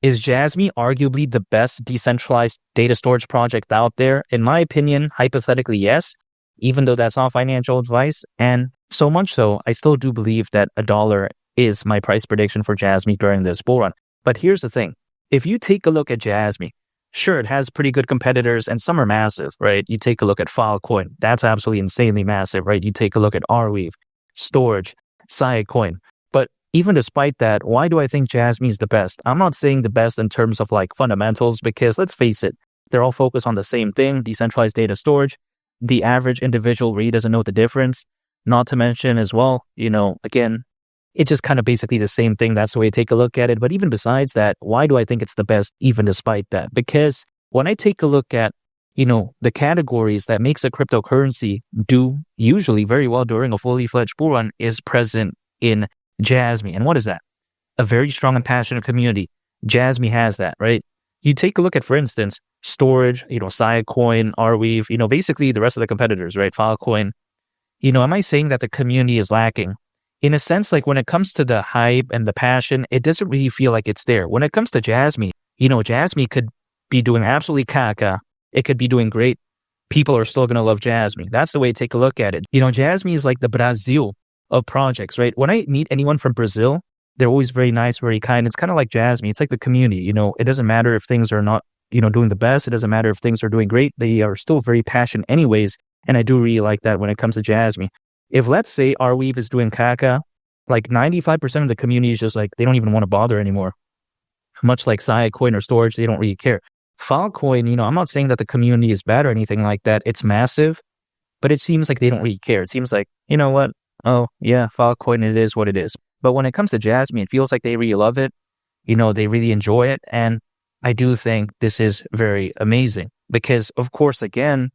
Is Jasmy arguably the best decentralized data storage project out there? In my opinion, hypothetically, yes, even though that's not financial advice. And so much so, I still do believe that $1 is my price prediction for Jasmy during this bull run. But here's the thing. If you take a look at Jasmy, sure, it has pretty good competitors and some are massive, right? You take a look at Filecoin. That's absolutely insanely massive, right? You take a look at Arweave, Storage, Siacoin. But even despite that, why do I think Jasmy is the best? I'm not saying the best in terms of like fundamentals because let's face it, they're all focused on the same thing, decentralized data storage. The average individual really doesn't know the difference. Not to mention as well, again, it's just kind of basically the same thing. That's the way I take a look at it. But even besides that, why do I think it's the best even despite that? Because when I take a look at, the categories that makes a cryptocurrency do usually very well during a fully fledged bull run is present in Jasmy. And what is that? A very strong and passionate community. Jasmy has that, right? You take a look at, for instance, Storage, Siacoin, Arweave, basically the rest of the competitors, right? Filecoin. Am I saying that the community is lacking? In a sense, like when it comes to the hype and the passion, it doesn't really feel like it's there. When it comes to Jasmy, Jasmy could be doing absolutely caca. It could be doing great. People are still going to love Jasmy. That's the way to take a look at it. Jasmy is like the Brazil of projects, right? When I meet anyone from Brazil, they're always very nice, very kind. It's kind of like Jasmy. It's like the community, it doesn't matter if things are not, doing the best. It doesn't matter if things are doing great. They are still very passionate anyways. And I do really like that when it comes to Jasmy. If let's say Arweave is doing caca, like 95% of the community is just like, they don't even want to bother anymore. Much like Siacoin or Storage, they don't really care. Filecoin, I'm not saying that the community is bad or anything like that. It's massive, but it seems like they don't really care. It seems like, you know what? Oh, yeah, Filecoin, it is what it is. But when it comes to Jasmy, it feels like they really love it. They really enjoy it. And I do think this is very amazing because, of course, again,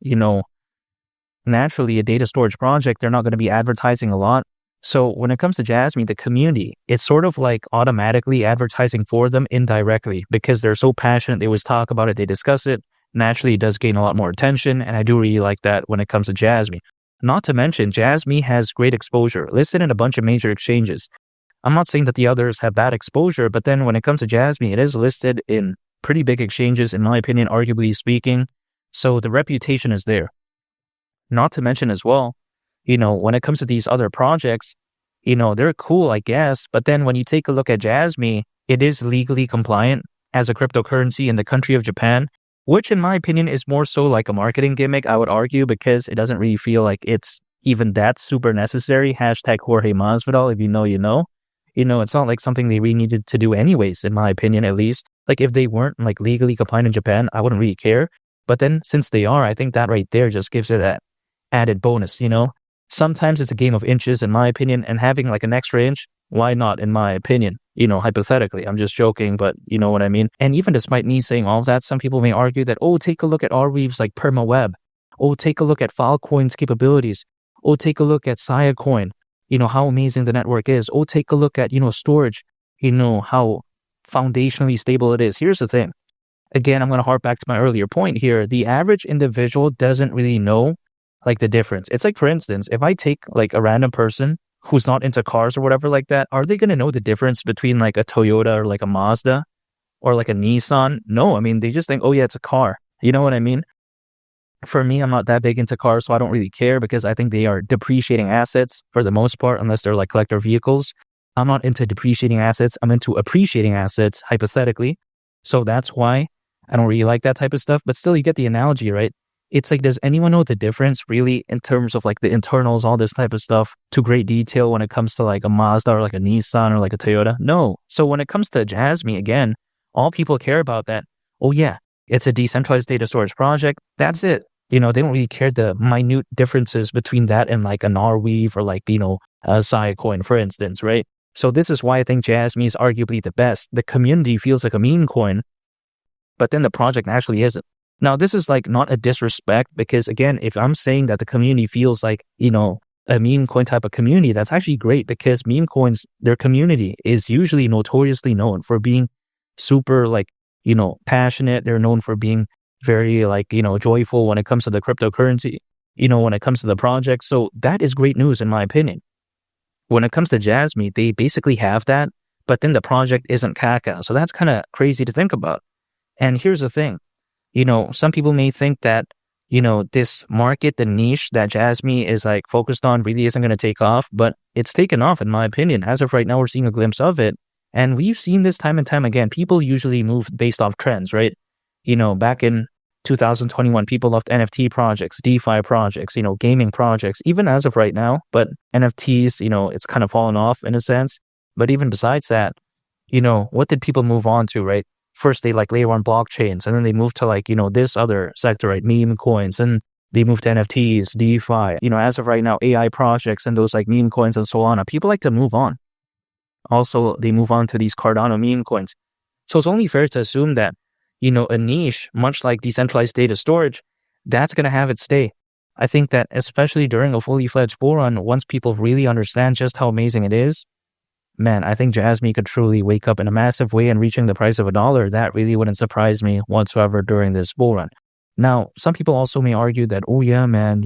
naturally, a data storage project, they're not going to be advertising a lot. So when it comes to Jasmy, the community, it's sort of like automatically advertising for them indirectly because they're so passionate. They always talk about it. They discuss it. Naturally, it does gain a lot more attention. And I do really like that when it comes to Jasmy. Not to mention, Jasmy has great exposure, listed in a bunch of major exchanges. I'm not saying that the others have bad exposure, but then when it comes to Jasmy, it is listed in pretty big exchanges, in my opinion, arguably speaking. So the reputation is there. Not to mention as well, when it comes to these other projects, they're cool, I guess. But then when you take a look at Jasmy, it is legally compliant as a cryptocurrency in the country of Japan, which in my opinion is more so like a marketing gimmick, I would argue, because it doesn't really feel like it's even that super necessary. Hashtag Jorge Masvidal, if you know, you know. It's not like something they really needed to do anyways, in my opinion, at least. Like if they weren't like legally compliant in Japan, I wouldn't really care. But then since they are, I think that right there just gives it that added bonus, Sometimes it's a game of inches, in my opinion, and having like an extra inch, why not, in my opinion? Hypothetically, I'm just joking, but you know what I mean? And even despite me saying all of that, some people may argue that, oh, take a look at Arweave's like perma-web. Oh, take a look at Filecoin's capabilities. Oh, take a look at Siacoin, how amazing the network is. Oh, take a look at, Storage, how foundationally stable it is. Here's the thing. Again, I'm going to harp back to my earlier point here. The average individual doesn't really know like the difference. It's like, for instance, if I take like a random person who's not into cars or whatever like that, are they going to know the difference between like a Toyota or like a Mazda or like a Nissan? No, I mean, they just think, oh yeah, it's a car. You know what I mean? For me, I'm not that big into cars, so I don't really care because I think they are depreciating assets for the most part, unless they're like collector vehicles. I'm not into depreciating assets. I'm into appreciating assets, hypothetically. So that's why I don't really like that type of stuff. But still, you get the analogy, right? It's like, does anyone know the difference really in terms of like the internals, all this type of stuff to great detail when it comes to like a Mazda or like a Nissan or like a Toyota? No. So when it comes to Jasmy, again, all people care about that. Oh yeah, it's a decentralized data storage project. That's it. They don't really care the minute differences between that and like an Arweave or like, a Siacoin, for instance, right? So this is why I think Jasmy is arguably the best. The community feels like a meme coin, but then the project actually isn't. Now, this is like not a disrespect because, again, if I'm saying that the community feels like, a meme coin type of community, that's actually great because meme coins, their community is usually notoriously known for being super like, passionate. They're known for being very like, joyful when it comes to the cryptocurrency, when it comes to the project. So that is great news in my opinion. When it comes to Jasmy, they basically have that, but then the project isn't Kaka. So that's kind of crazy to think about. And here's the thing, some people may think that, this market, the niche that Jasmy is like focused on really isn't going to take off, but it's taken off in my opinion. As of right now, we're seeing a glimpse of it. And we've seen this time and time again. People usually move based off trends, right? Back in 2021, people loved NFT projects, DeFi projects, gaming projects, even as of right now. But NFTs, it's kind of fallen off in a sense. But even besides that, what did people move on to, right? First, they like layer on blockchains, and then they moved to like, this other sector, right? Meme coins, and they moved to NFTs, DeFi. As of right now, AI projects and those like meme coins and Solana, people like to move on. Also, they move on to these Cardano meme coins. So it's only fair to assume that, a niche, much like decentralized data storage, that's going to have its day. I think that especially during a fully fledged bull run, once people really understand just how amazing it is, man, I think Jasmy could truly wake up in a massive way, and reaching the price of $1, that really wouldn't surprise me whatsoever during this bull run. Now, some people also may argue that, oh yeah, man,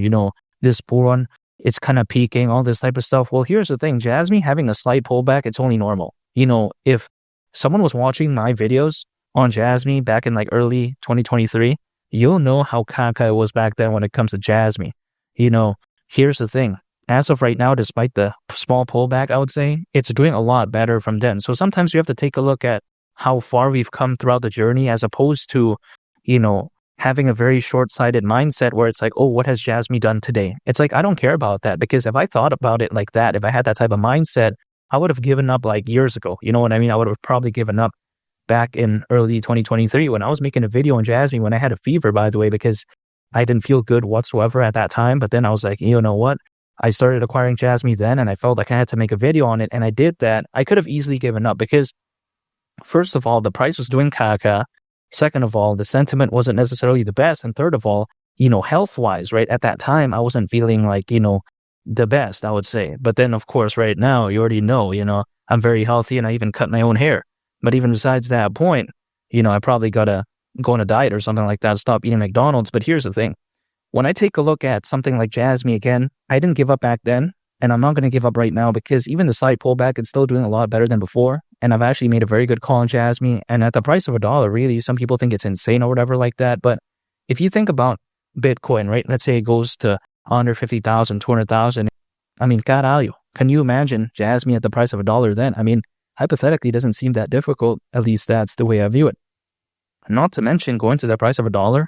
this bull run, it's kind of peaking, all this type of stuff. Well, here's the thing, Jasmy having a slight pullback, it's only normal. If someone was watching my videos on Jasmy back in like early 2023, you'll know how Kaka was back then when it comes to Jasmy. Here's the thing. As of right now, despite the small pullback, I would say, it's doing a lot better from then. So sometimes you have to take a look at how far we've come throughout the journey, as opposed to, having a very short-sighted mindset where it's like, oh, what has Jasmy done today? It's like, I don't care about that, because if I thought about it like that, if I had that type of mindset, I would have given up like years ago. You know what I mean? I would have probably given up back in early 2023 when I was making a video on Jasmy, when I had a fever, by the way, because I didn't feel good whatsoever at that time. But then I was like, you know what? I started acquiring Jasmy then, and I felt like I had to make a video on it, and I did that. I could have easily given up because, first of all, the price was doing caca. Second of all, the sentiment wasn't necessarily the best. And third of all, health-wise, right, at that time, I wasn't feeling like, the best, I would say. But then, of course, right now, you already know, I'm very healthy, and I even cut my own hair. But even besides that point, I probably got to go on a diet or something like that, stop eating McDonald's. But here's the thing. When I take a look at something like Jasmy again, I didn't give up back then, and I'm not going to give up right now, because even the slight pullback, it's still doing a lot better than before. And I've actually made a very good call on Jasmy. And at the price of $1, really, some people think it's insane or whatever like that. But if you think about Bitcoin, right, let's say it goes to 150,000, 200,000. I mean, caralho, can you imagine Jasmy at the price of $1 then? I mean, hypothetically, it doesn't seem that difficult. At least that's the way I view it. Not to mention, going to the price of $1,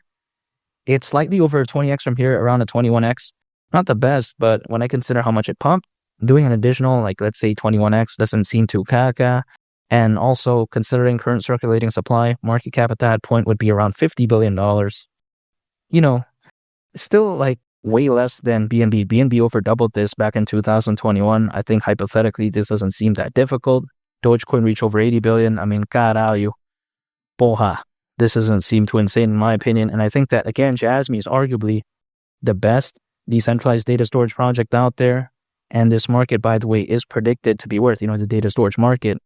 it's slightly over a 20x from here, around a 21x. Not the best, but when I consider how much it pumped, doing an additional, like, let's say 21x doesn't seem too caca. And also, considering current circulating supply, market cap at that point would be around $50 billion. Still like way less than BNB. BNB over doubled this back in 2021. I think hypothetically, this doesn't seem that difficult. Dogecoin reached over 80 billion. I mean, caralho. Porra. This doesn't seem too insane in my opinion. And I think that, again, Jasmy is arguably the best decentralized data storage project out there. And this market, by the way, is predicted to be worth, the data storage market,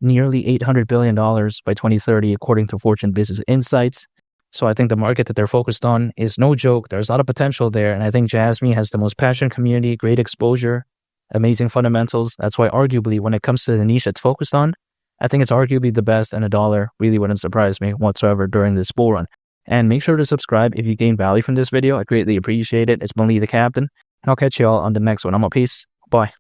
nearly $800 billion by 2030, according to Fortune Business Insights. So I think the market that they're focused on is no joke. There's a lot of potential there. And I think Jasmy has the most passionate community, great exposure, amazing fundamentals. That's why arguably when it comes to the niche it's focused on, I think it's arguably the best, and $1 really wouldn't surprise me whatsoever during this bull run. And make sure to subscribe if you gain value from this video. I greatly appreciate it. It's been Lee the Captain, and I'll catch you all on the next one. I'm a peace. Bye.